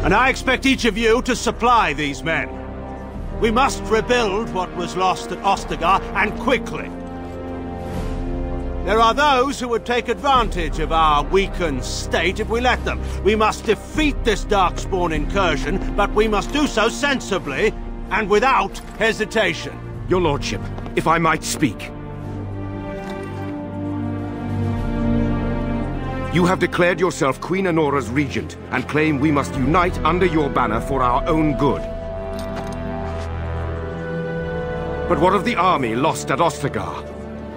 And I expect each of you to supply these men. We must rebuild what was lost at Ostagar, and quickly. There are those who would take advantage of our weakened state if we let them. We must defeat this Darkspawn incursion, but we must do so sensibly and without hesitation. Your Lordship, if I might speak. You have declared yourself Queen Honora's regent, and claim we must unite under your banner for our own good. But what of the army lost at Ostagar?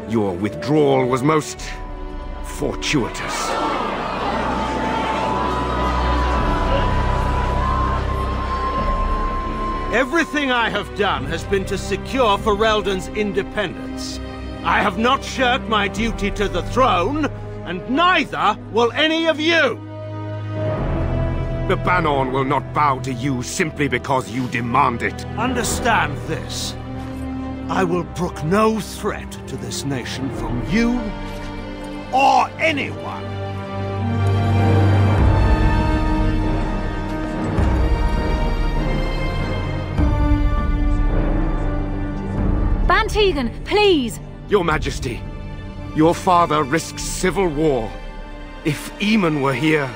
Your withdrawal was most fortuitous. Everything I have done has been to secure Ferelden's independence. I have not shirked my duty to the throne, and neither will any of you! The Banon will not bow to you simply because you demand it. Understand this. I will brook no threat to this nation from you or anyone. Bantegan, please! Your Majesty, your father risks civil war. If Eamon were here...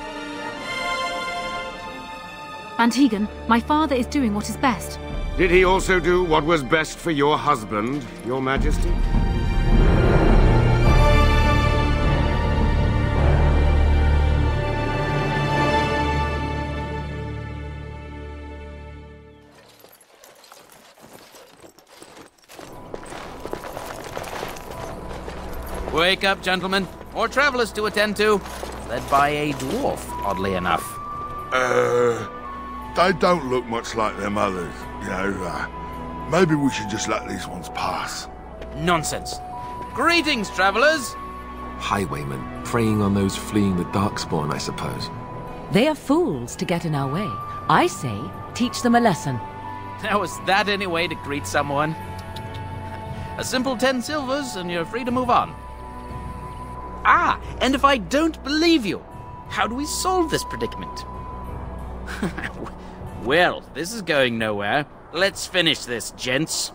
Bantegan, my father is doing what is best. Did he also do what was best for your husband, Your Majesty? Wake up, gentlemen. More travelers to attend to. Led by a dwarf, oddly enough. They don't look much like them others, you know. Maybe we should just let these ones pass. Nonsense. Greetings, travelers. Highwaymen, preying on those fleeing the Darkspawn, I suppose. They are fools to get in our way. I say, teach them a lesson. Now, is that any way to greet someone? A simple 10 silvers, and you're free to move on. Ah, and if I don't believe you, how do we solve this predicament? Well, this is going nowhere. Let's finish this, gents.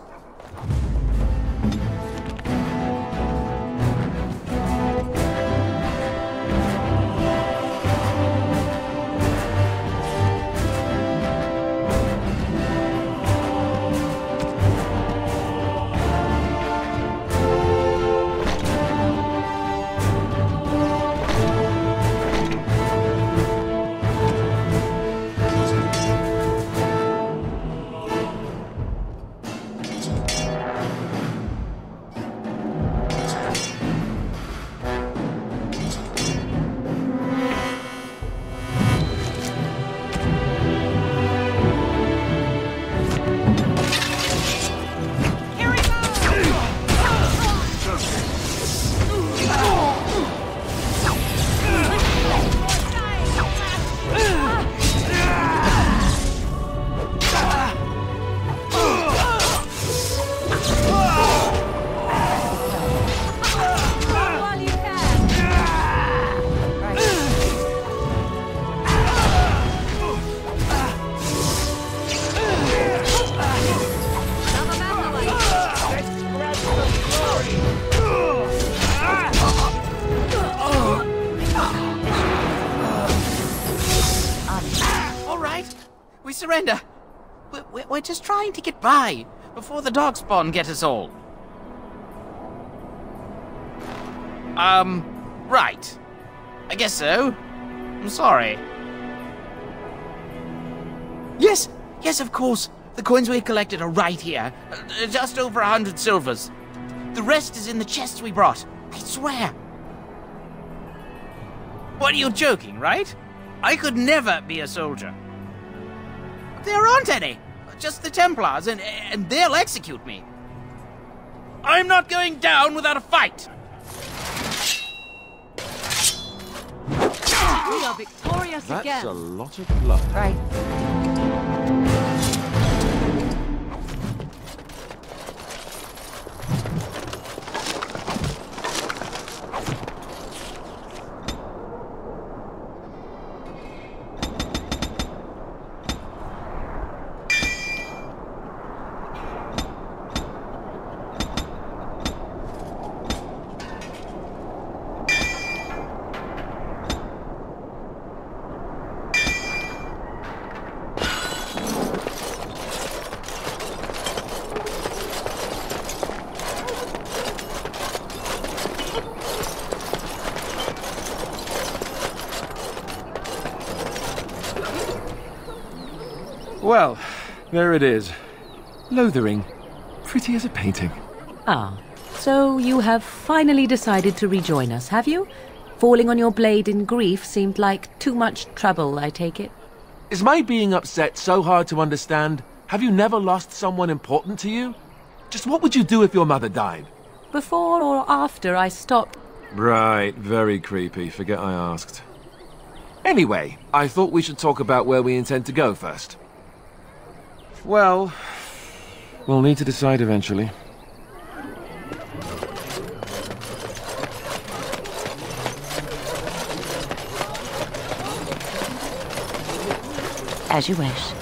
Surrender. We're just trying to get by before the Darkspawn get us all. Right. I guess so. I'm sorry. Yes, of course. The coins we collected are right here. Just over 100 silvers. The rest is in the chests we brought. I swear. What, are you joking, right? I could never be a soldier. There aren't any. Just the Templars, and they'll execute me. I'm not going down without a fight. We are victorious again. That's a lot of blood. Right. Well, there it is. Lothering. Pretty as a painting. Ah, so you have finally decided to rejoin us, have you? Falling on your blade in grief seemed like too much trouble, I take it. Is my being upset so hard to understand? Have you never lost someone important to you? Just what would you do if your mother died? Before or after I stopped... Right, very creepy. Forget I asked. Anyway, I thought we should talk about where we intend to go first. Well, we'll need to decide eventually. As you wish.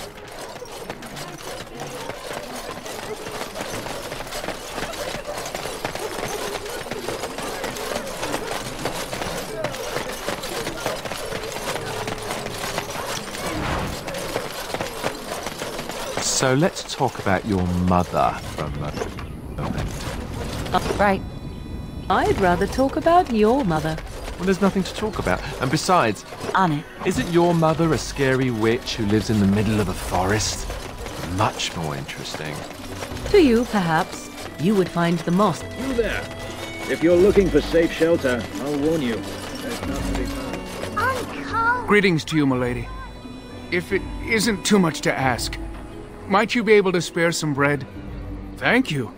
So let's talk about your mother for a moment. Right. I'd rather talk about your mother. Well, there's nothing to talk about. And besides, Anne. isn't your mother a scary witch who lives in the middle of a forest? Much more interesting. To you, perhaps. You would find the moss. You there. If you're looking for safe shelter, I'll warn you. There's none to be found. I'm cold. Greetings to you, milady. If it isn't too much to ask, might you be able to spare some bread? Thank you.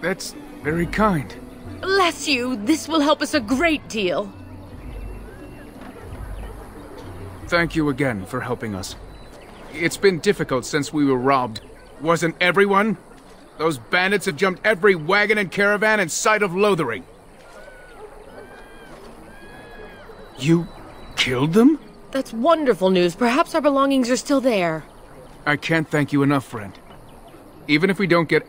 That's very kind. Bless you. This will help us a great deal. Thank you again for helping us. It's been difficult since we were robbed. Wasn't everyone? Those bandits have jumped every wagon and caravan in sight of Lothering. You killed them? That's wonderful news. Perhaps our belongings are still there. I can't thank you enough, friend. Even if we don't get...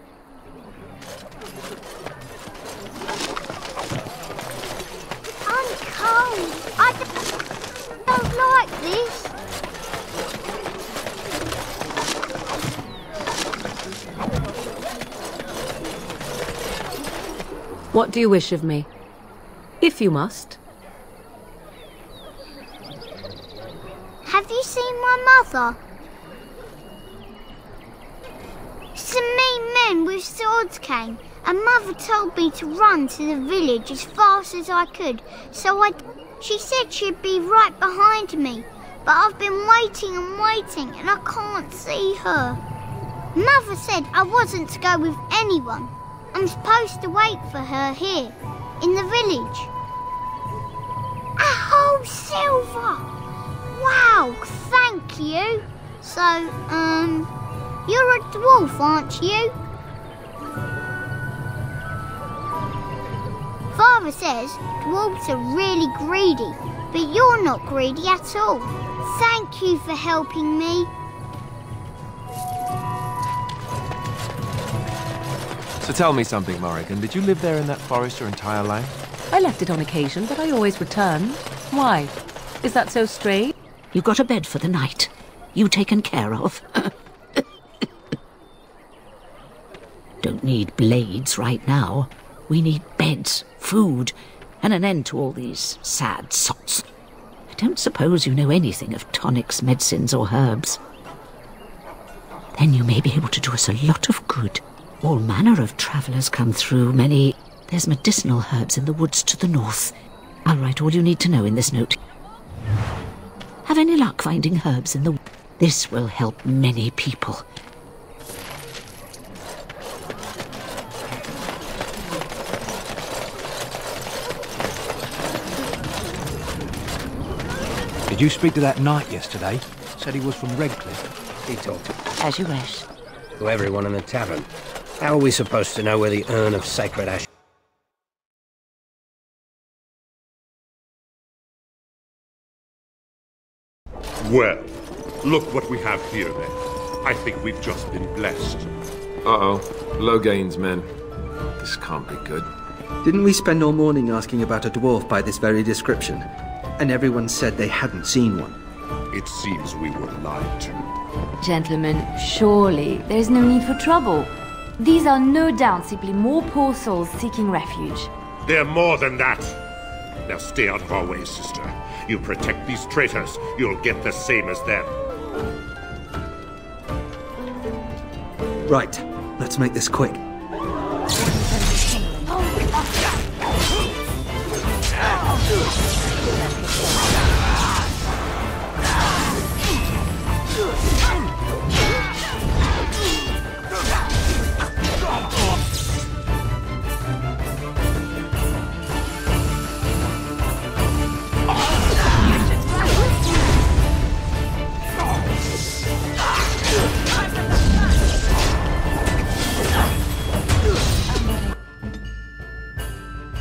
I'm cold. I don't like this. What do you wish of me? If you must. Have you seen my mother? Some mean men with swords came, and Mother told me to run to the village as fast as I could, so she said she'd be right behind me, but I've been waiting and waiting, and I can't see her. Mother said I wasn't to go with anyone. I'm supposed to wait for her here, in the village. A whole silver! Wow, thank you. So, you're a dwarf, aren't you? Father says dwarves are really greedy, but you're not greedy at all. Thank you for helping me. So tell me something, Morrigan. Did you live there in that forest your entire life? I left it on occasion, but I always returned. Why? Is that so strange? You got a bed for the night. You taken care of. Don't need blades right now. We need beds, food, and an end to all these sad sots. I don't suppose you know anything of tonics, medicines, or herbs. Then you may be able to do us a lot of good. All manner of travellers come through, many... There's medicinal herbs in the woods to the north. I'll write all you need to know in this note. Have any luck finding herbs in the... This will help many people. Did you speak to that knight yesterday? Said he was from Redcliffe. He talked to... As you wish. To everyone in the tavern. How are we supposed to know where the urn of sacred ash... Well, look what we have here, then. I think we've just been blessed. Uh-oh. Logain's men. This can't be good. Didn't we spend all morning asking about a dwarf by this very description? And everyone said they hadn't seen one. It seems we were lied to. Gentlemen, surely there's no need for trouble. These are no doubt simply more poor souls seeking refuge. They're more than that. Now stay out of our way, sister. You protect these traitors, you'll get the same as them. Right, let's make this quick.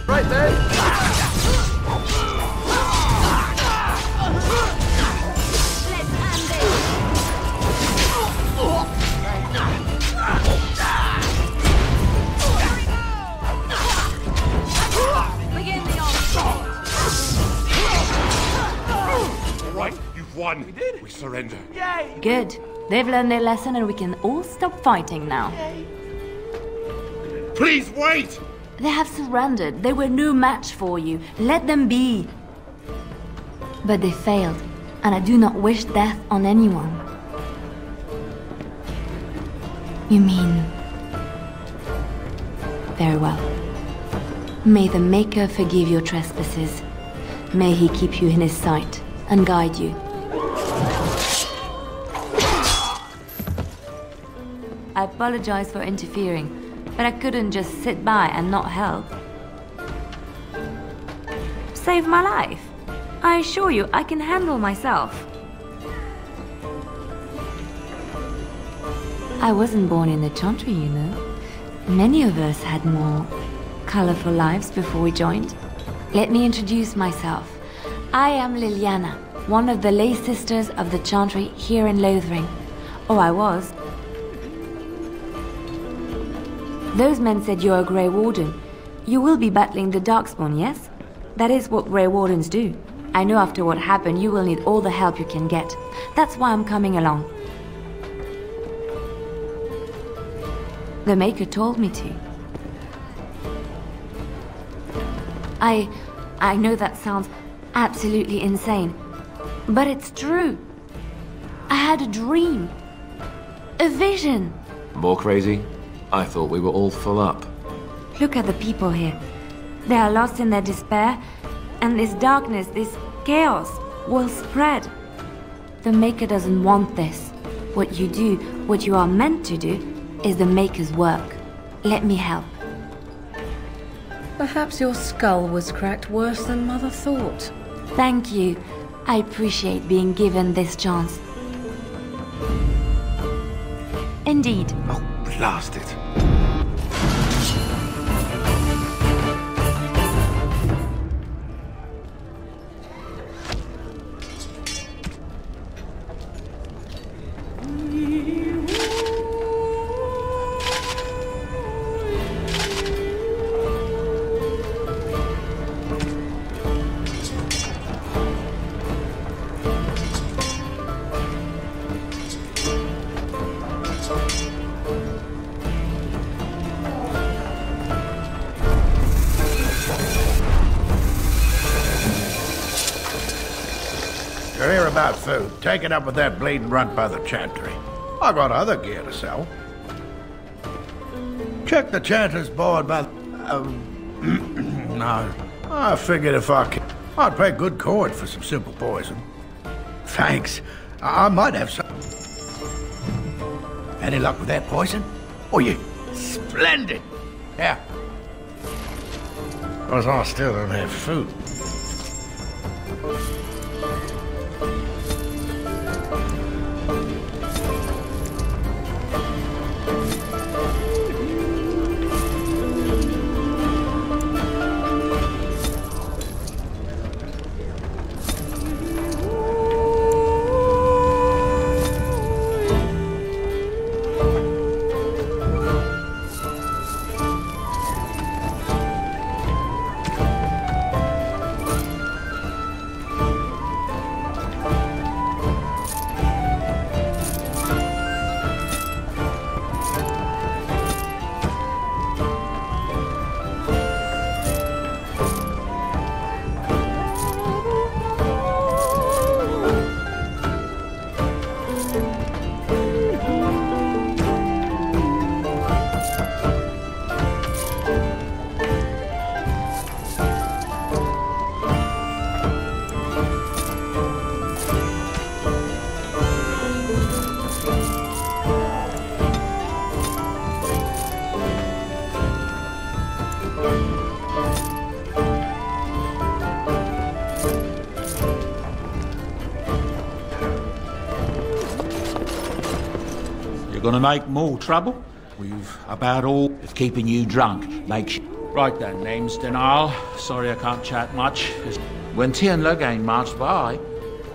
Right then. Right, you've won. We did. We surrender. Yay! Good. They've learned their lesson and we can all stop fighting now. Yay. Please wait! They have surrendered. They were no match for you. Let them be. But they failed, and I do not wish death on anyone. You mean... Very well. May the Maker forgive your trespasses. May he keep you in his sight and guide you. I apologize for interfering, but I couldn't just sit by and not help. Save my life. I assure you, I can handle myself. I wasn't born in the Chantry, you know. Many of us had more colorful lives before we joined. Let me introduce myself. I am Liliana, one of the lay sisters of the Chantry here in Lothering. Or I was. Those men said you're a Grey Warden. You will be battling the Darkspawn, yes? That is what Grey Wardens do. I know after what happened you will need all the help you can get. That's why I'm coming along. The Maker told me to. I know that sounds absolutely insane, but it's true. I had a dream. A vision. More crazy? I thought we were all full up. Look at the people here. They are lost in their despair, and this darkness, this chaos, will spread. The Maker doesn't want this. What you do, what you are meant to do, is the Maker's work. Let me help. Perhaps your skull was cracked worse than Mother thought. Thank you. I appreciate being given this chance. Indeed. Oh, blast it. You're here about food. Take it up with that bleeding runt by the Chantry. I got other gear to sell. Check the Chanter's board by... no. I figured if I could, I'd pay good coin for some simple poison. Thanks. I might have some... Any luck with that poison? Oh, yeah. Splendid. Yeah. Because I still don't have food. You're gonna make more trouble? We've about all of keeping you drunk makes you... Right then, name's Denal. Sorry I can't chat much. When Tian Logain marched by,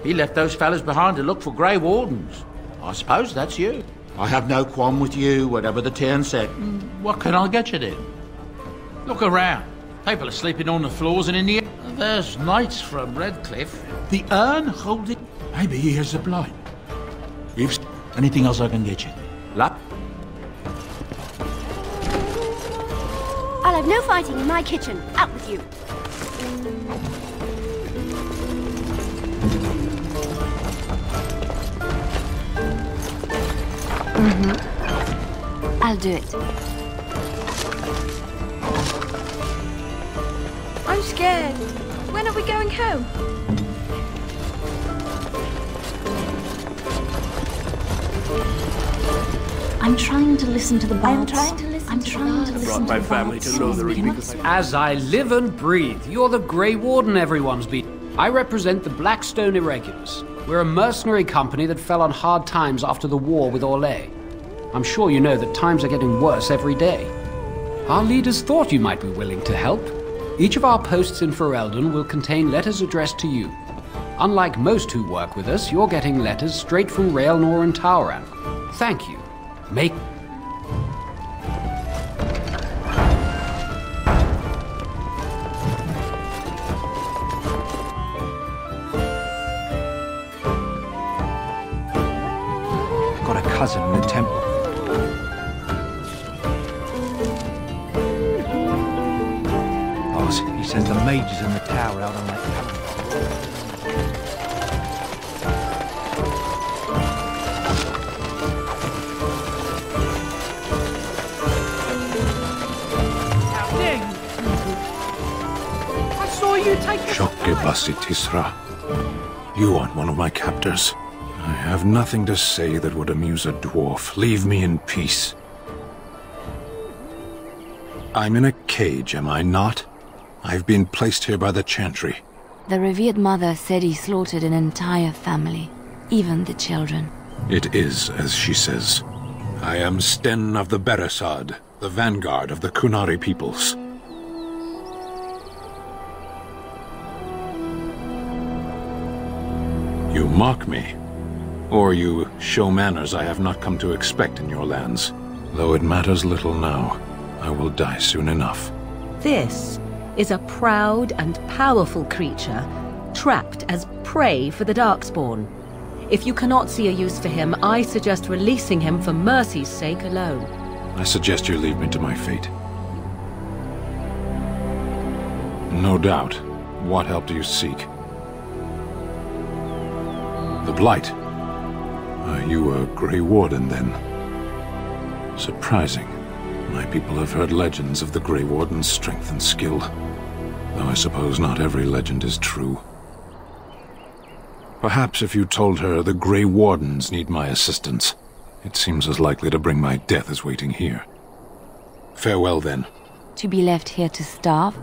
he left those fellas behind to look for Grey Wardens. I suppose that's you. I have no qualm with you, whatever the Tian said. What can I get you then? Look around. People are sleeping on the floors and in the air. There's knights from Redcliffe. The urn holding... Maybe he has a blight. If anything else I can get you. Lap? I'll have no fighting in my kitchen. Out with you. I'll do it. I'm scared. When are we going home? I'm trying to listen to the bards. Brought my family to Lothering. As I live and breathe, you're the Grey Warden everyone's been. I represent the Blackstone Irregulars. We're a mercenary company that fell on hard times after the war with Orlais. I'm sure you know that times are getting worse every day. Our leaders thought you might be willing to help. Each of our posts in Ferelden will contain letters addressed to you. Unlike most who work with us, you're getting letters straight from Raelnor and Tauran. Thank you. Make... Got a cousin in the temple. He sends the mages in the tower out on that calendar. How dare you! I saw you take the... Shokgebasi Tisra. You aren't one of my captors. I have nothing to say that would amuse a dwarf. Leave me in peace. I'm in a cage, am I not? I've been placed here by the Chantry. The revered mother said he slaughtered an entire family, even the children. It is as she says. I am Sten of the Beresad, the vanguard of the Kunari peoples. You mock me, or you show manners I have not come to expect in your lands. Though it matters little now, I will die soon enough. This is a proud and powerful creature, trapped as prey for the Darkspawn. If you cannot see a use for him, I suggest releasing him for mercy's sake alone. I suggest you leave me to my fate. No doubt. What help do you seek? The Blight. Are you a Grey Warden, then? Surprising. My people have heard legends of the Grey Warden's strength and skill. Though I suppose not every legend is true. Perhaps if you told her the Grey Wardens need my assistance, it seems as likely to bring my death as waiting here. Farewell, then. To be left here to starve?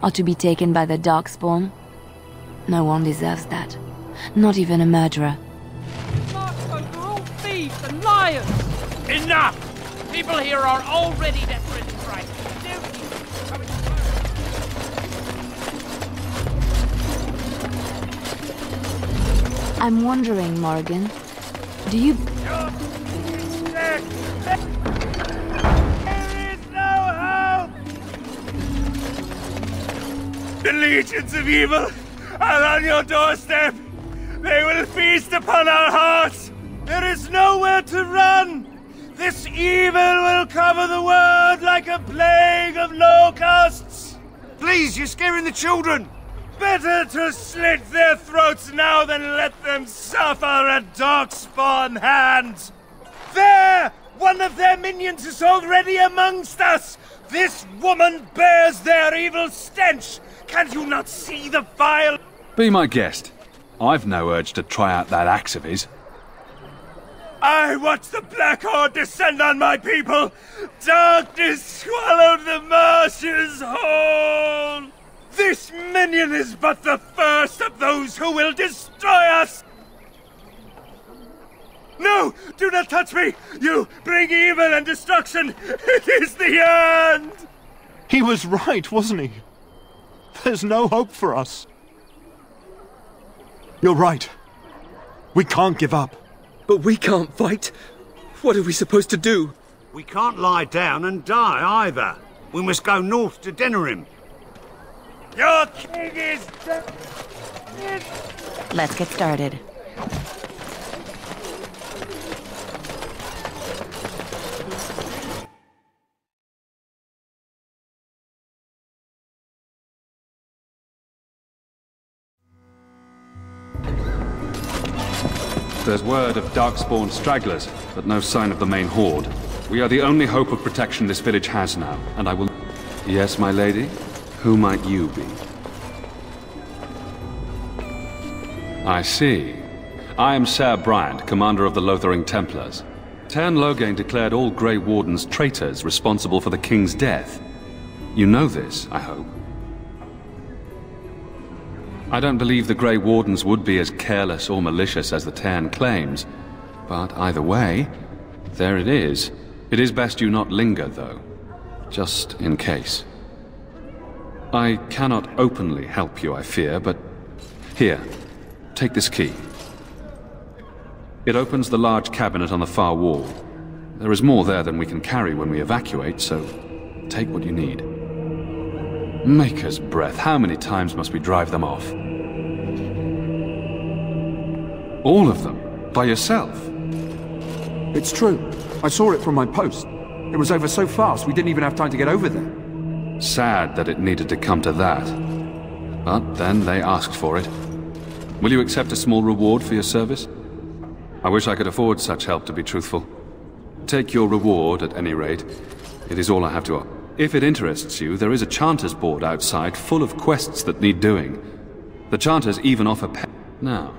Or to be taken by the Darkspawn? No one deserves that. Not even a murderer. We're all thieves and liars! Enough! People here are already desperate and frightened. I'm wondering, Morgan, do you... There is no hope! The legions of evil are on your doorstep. They will feast upon our hearts. There is nowhere to run. This evil will cover the world like a plague of locusts. Please, you're scaring the children. Better to slit their throats now than let them suffer at Darkspawn hands. There! One of their minions is already amongst us. This woman bears their evil stench. Can you not see the vile... Be my guest. I've no urge to try out that axe of his. I watch the Black Horde descend on my people. Darkness swallowed the marshes whole. This minion is but the first of those who will destroy us. No, Do not touch me! You bring evil and destruction! It is the end! He was right, wasn't he? There's no hope for us. You're right. We can't give up. But we can't fight. What are we supposed to do? We can't lie down and die either. We must go north to Denerim. Your king is dead! Let's get started. There's word of darkspawn stragglers, but no sign of the main horde. We are the only hope of protection this village has now, and I will... Yes, my lady? Who might you be? I see. I am Ser Bryant, commander of the Lothering Templars. Tern Loghain declared all Grey Wardens traitors responsible for the king's death. You know this, I hope. I don't believe the Grey Wardens would be as careless or malicious as the Tern claims. But either way, there it is. It is best you not linger, though. Just in case. I cannot openly help you, I fear, but... Here, take this key. It opens the large cabinet on the far wall. There is more there than we can carry when we evacuate, so take what you need. Maker's breath, how many times must we drive them off? All of them? By yourself? It's true. I saw it from my post. It was over so fast, we didn't even have time to get over there. Sad that it needed to come to that. But then they asked for it. Will you accept a small reward for your service? I wish I could afford such help, to be truthful. Take your reward, at any rate. It is all I have to offer. If it interests you, there is a Chanters board outside full of quests that need doing. The Chanters even offer pay. Now,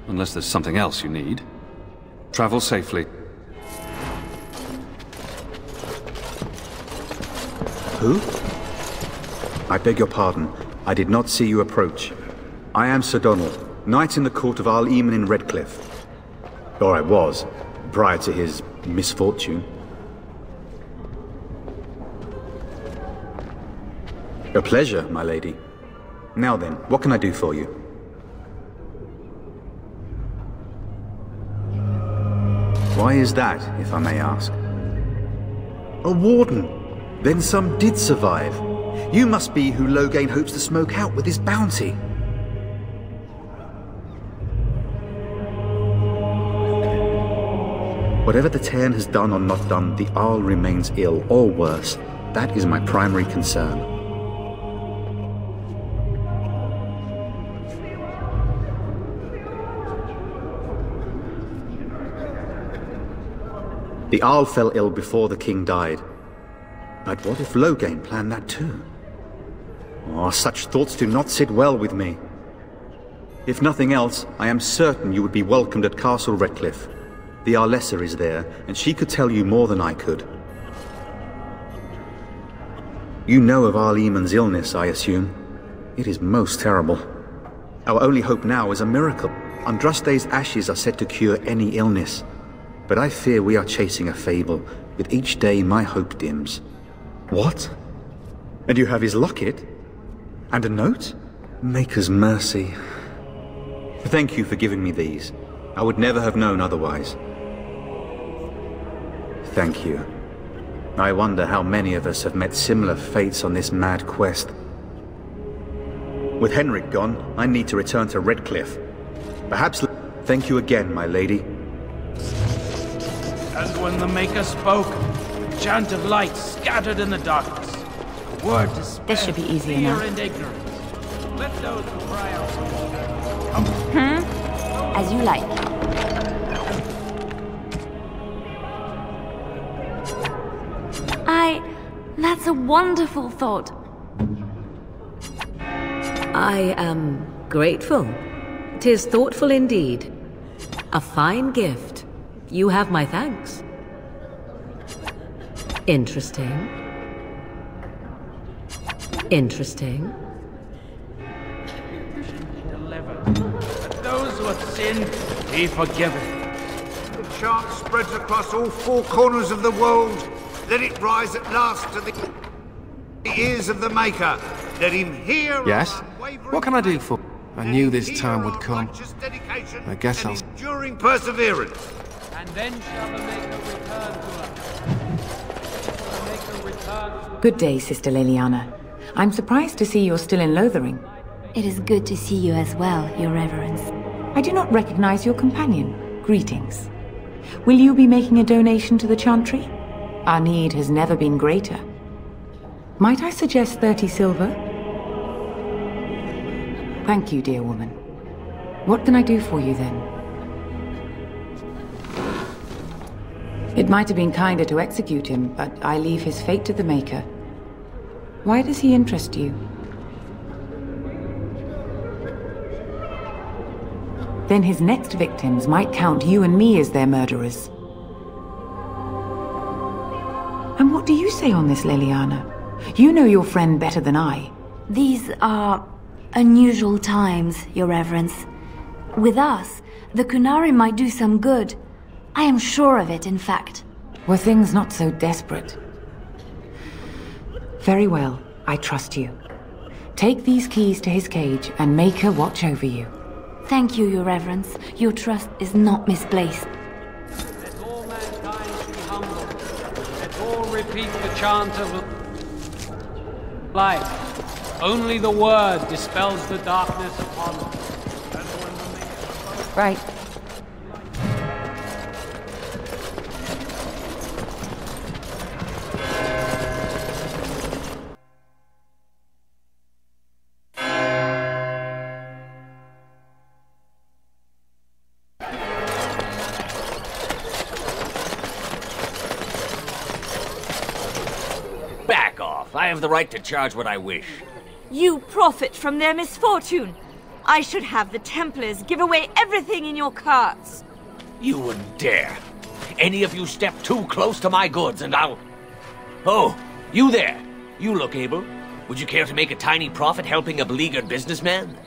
unless there's something else you need. Travel safely. Who? I beg your pardon. I did not see you approach. I am Sir Donald, knight in the court of Arl Eamon in Redcliffe. Or I was, prior to his misfortune. A pleasure, my lady. Now then, what can I do for you? Why is that, if I may ask? A warden! Then some did survive. You must be who Loghain hopes to smoke out with his bounty. Whatever the Tern has done or not done, the Arl remains ill, or worse. That is my primary concern. The Arl fell ill before the king died. But what if Loghain planned that too? Oh, such thoughts do not sit well with me. If nothing else, I am certain you would be welcomed at Castle Redcliffe. The Arlessa is there, and she could tell you more than I could. You know of Arl Eamon's illness, I assume. It is most terrible. Our only hope now is a miracle. Andraste's ashes are said to cure any illness. But I fear we are chasing a fable. With each day, my hope dims. What? And you have his locket? And a note? Maker's mercy. Thank you for giving me these. I would never have known otherwise. Thank you. I wonder how many of us have met similar fates on this mad quest. With Henrik gone, I need to return to Redcliffe. Perhaps... Thank you again, my lady. And when the Maker spoke, a chant of light scattered in the darkness. A word to spare This should be easy fear enough. and ignorance. Let those who cry out. As you like. That's a wonderful thought. I am grateful. 'Tis thoughtful indeed. A fine gift. You have my thanks. Interesting. Interesting. Deliver. Let those who have sinned be forgiven. chant spreads across all four corners of the world, let it rise at last to the ears of the Maker. Let him hear. Yes? What can I do for? I knew this time would come. I guess I'll... enduring perseverance. And then shall the Maker return to us. Good day, Sister Leliana. I'm surprised to see you're still in Lothering. It is good to see you as well, Your Reverence. I do not recognize your companion. Greetings. Will you be making a donation to the Chantry? Our need has never been greater. Might I suggest 30 silver? Thank you, dear woman. What can I do for you, then? It might have been kinder to execute him, but I leave his fate to the Maker. Why does he interest you? Then his next victims might count you and me as their murderers. And what do you say on this, Leliana? You know your friend better than I. These are unusual times, Your Reverence. With us, the Kunari might do some good. I am sure of it, in fact. Were things not so desperate? Very well, I trust you. Take these keys to his cage and make her watch over you. Thank you, Your Reverence. Your trust is not misplaced. Let all mankind be humble. Let all repeat the chant of life. Only the word dispels the darkness upon us. Right. I have the right to charge what I wish. You profit from their misfortune. I should have the Templars give away everything in your carts. You wouldn't dare. Any of you step too close to my goods and I'll... Oh, you there. You look able. Would you care to make a tiny profit helping a beleaguered businessman?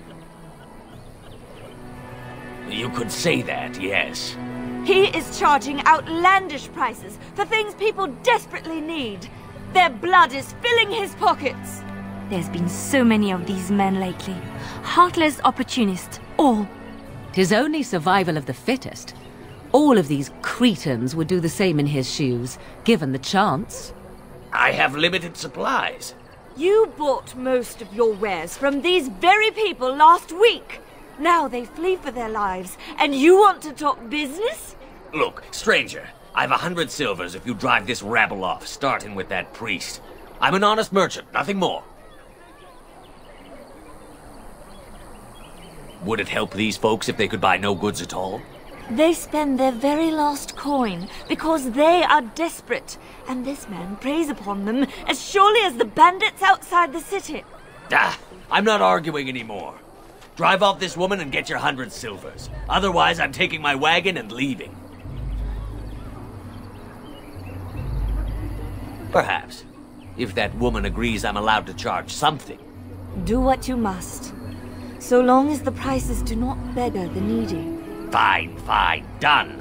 You could say that, yes. He is charging outlandish prices for things people desperately need. Their blood is filling his pockets. There's been so many of these men lately. Heartless opportunists, all. 'Tis only survival of the fittest. All of these cretins would do the same in his shoes, given the chance. I have limited supplies. You bought most of your wares from these very people last week. Now they flee for their lives, and you want to talk business? Look, stranger. I've 100 silvers if you drive this rabble off, starting with that priest. I'm an honest merchant, nothing more. Would it help these folks if they could buy no goods at all? They spend their very last coin because they are desperate, and this man preys upon them as surely as the bandits outside the city. Ah, I'm not arguing anymore. Drive off this woman and get your 100 silvers. Otherwise, I'm taking my wagon and leaving. Perhaps. If that woman agrees I'm allowed to charge something. Do what you must. So long as the prices do not beggar the needy. Fine, fine, done.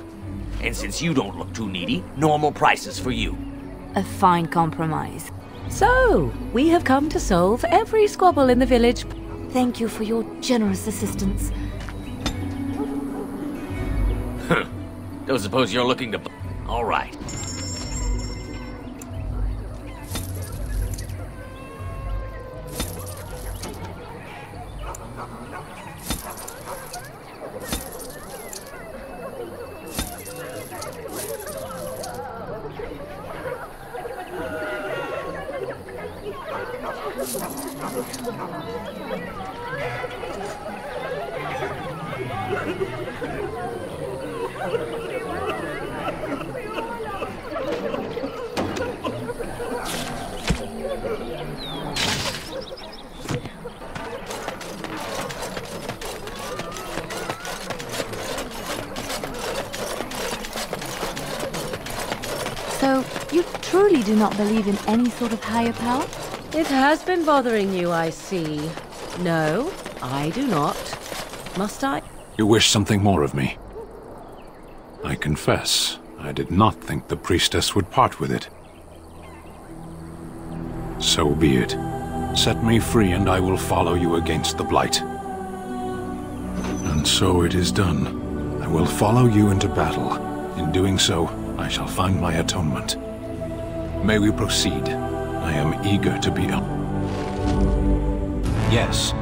And since you don't look too needy, normal prices for you. A fine compromise. So, we have come to solve every squabble in the village. Thank you for your generous assistance. Don't suppose you're looking to... All right. So, you truly do not believe in any sort of higher power? It has been bothering you, I see. No, I do not. Must I? You wish something more of me? I confess, I did not think the priestess would part with it. So be it. Set me free and I will follow you against the Blight. And so it is done. I will follow you into battle. In doing so, I shall find my atonement. May we proceed? I am eager to be up. Yes.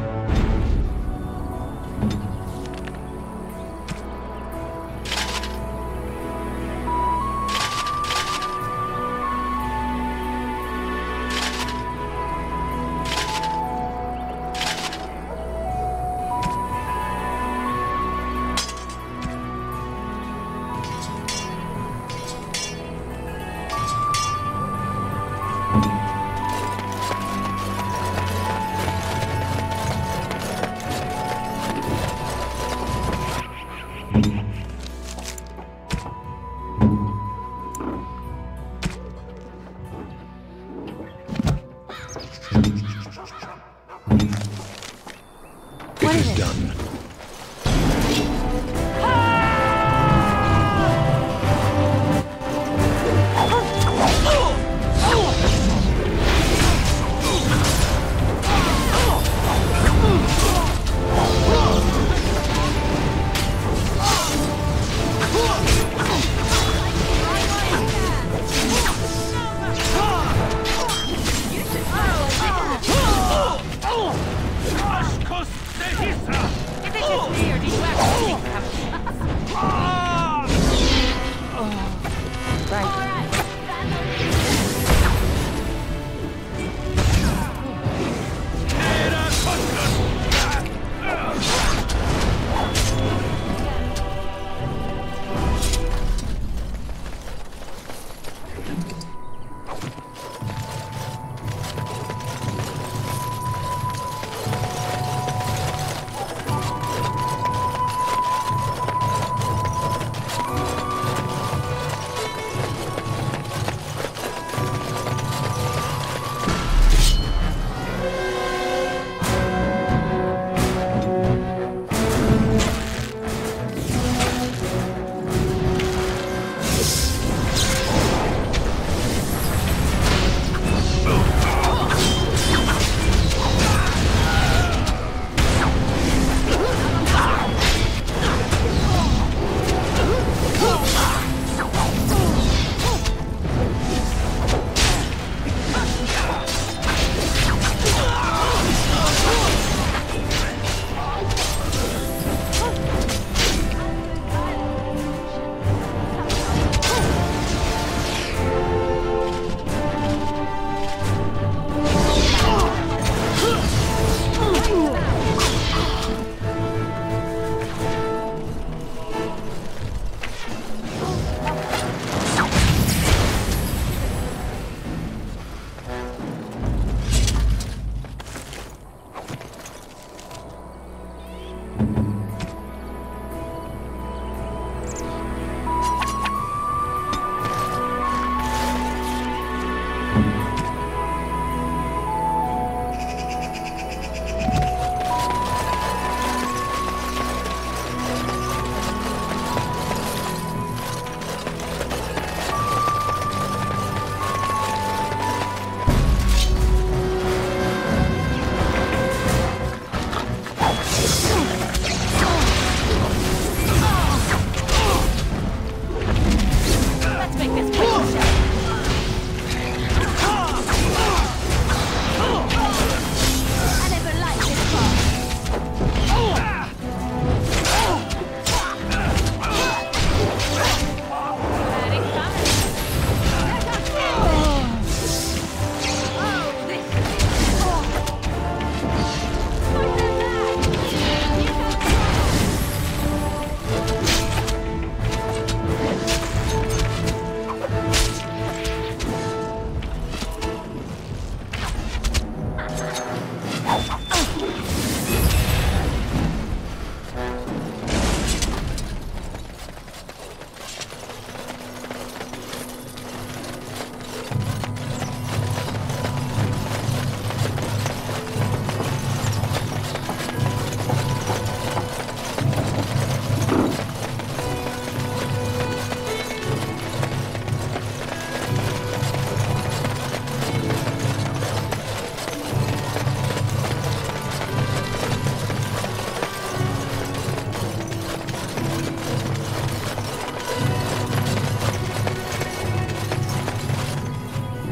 It is done. It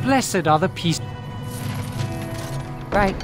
Blessed are the peace... Right.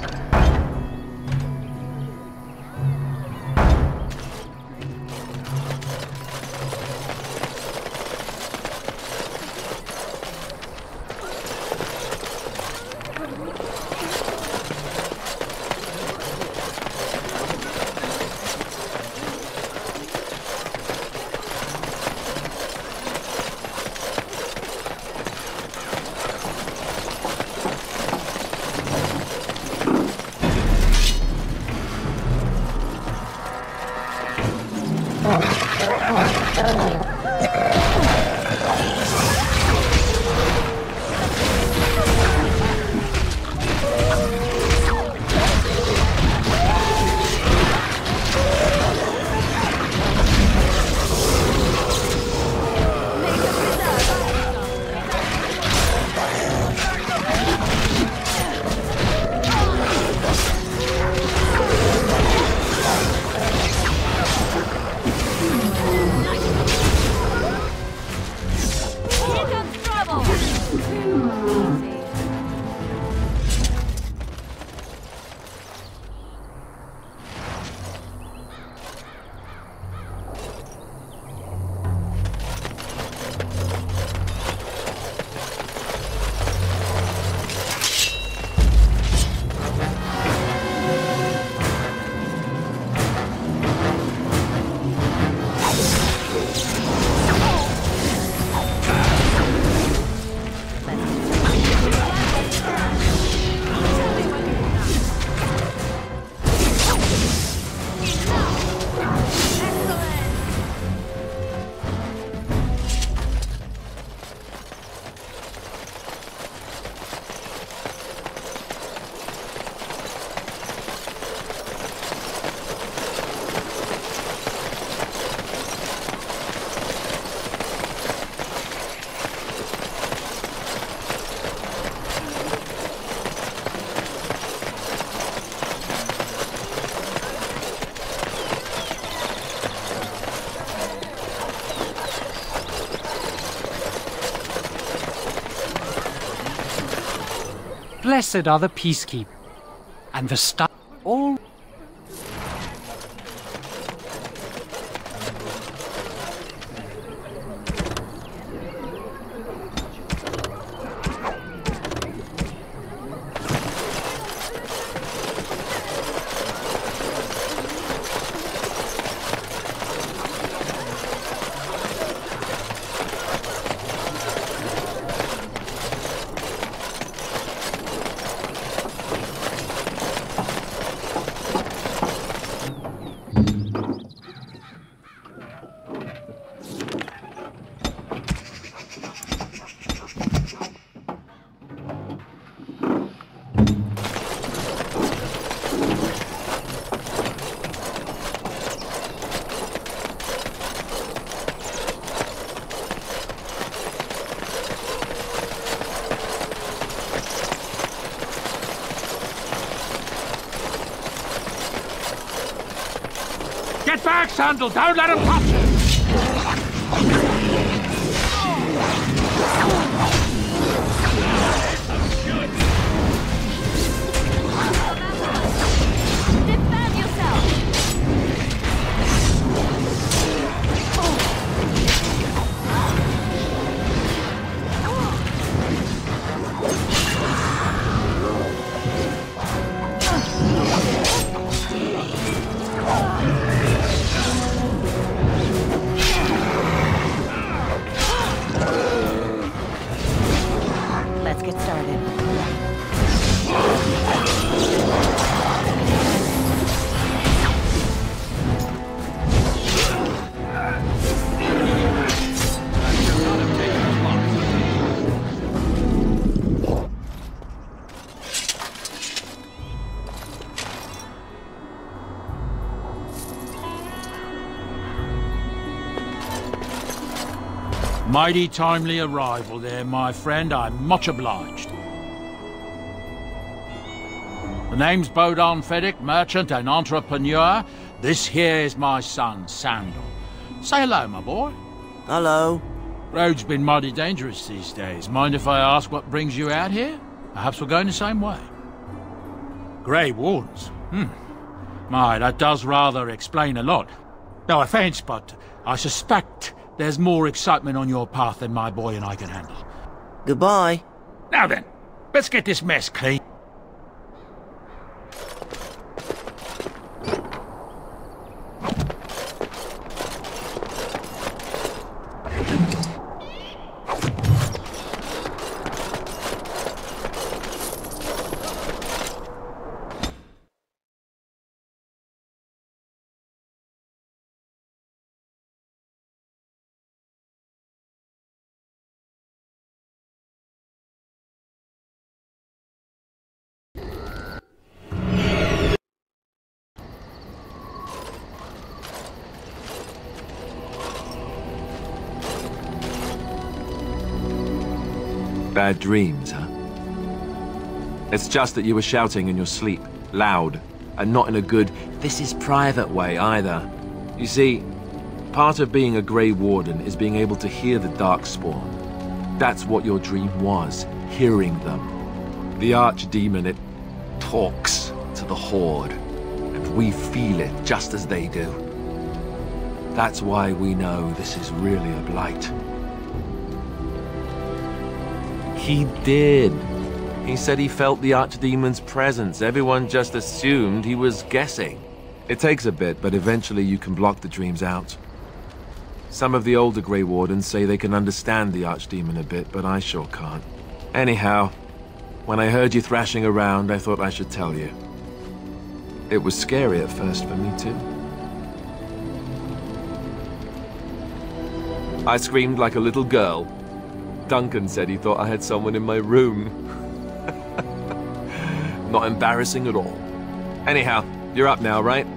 Blessed are the peacekeepers, and the stuff all... Get back, Sandal! Don't let him touch you! Defend yourself! Let's get started. Mighty timely arrival there, my friend. I'm much obliged. The name's Bodon Feddick, merchant and entrepreneur. This here is my son, Sandal. Say hello, my boy. Hello. Road's been mighty dangerous these days. Mind if I ask what brings you out here? Perhaps we're going the same way. Grey Wardens? My, that does rather explain a lot. No offense, but I suspect there's more excitement on your path than my boy and I can handle. Goodbye. Now then, let's get this mess clean. Bad dreams, huh? It's just that you were shouting in your sleep, loud, and not in a good, this is private way either. You see, part of being a Grey Warden is being able to hear the Darkspawn. That's what your dream was, hearing them. The Archdemon, it talks to the Horde, and we feel it just as they do. That's why we know this is really a blight. He did. He said he felt the Archdemon's presence. Everyone just assumed he was guessing. It takes a bit, but eventually you can block the dreams out. Some of the older Grey Wardens say they can understand the Archdemon a bit, but I sure can't. Anyhow, when I heard you thrashing around, I thought I should tell you. It was scary at first for me too. I screamed like a little girl. Duncan said he thought I had someone in my room. Not embarrassing at all. Anyhow, you're up now, right?